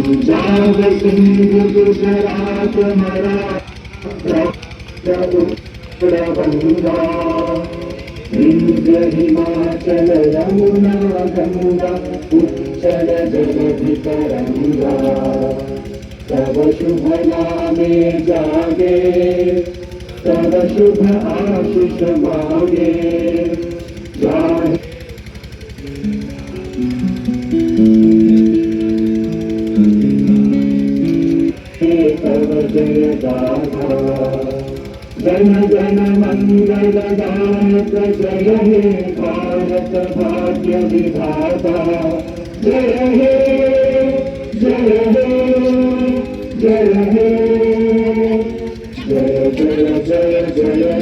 पंजाब सिंध गुजरात मराठा उत्तर बंगा विंध्य हिमाचल यमुना गंगा उच्चल जगति तरंगा तब शुभ नामे जागे तब शुभ आशीष मांगे जाहे तब जय गाथा जन जन मंगलदायक जय हे भारत भाग्य विधाता जय हे जय हे जय हे जय जय जय जय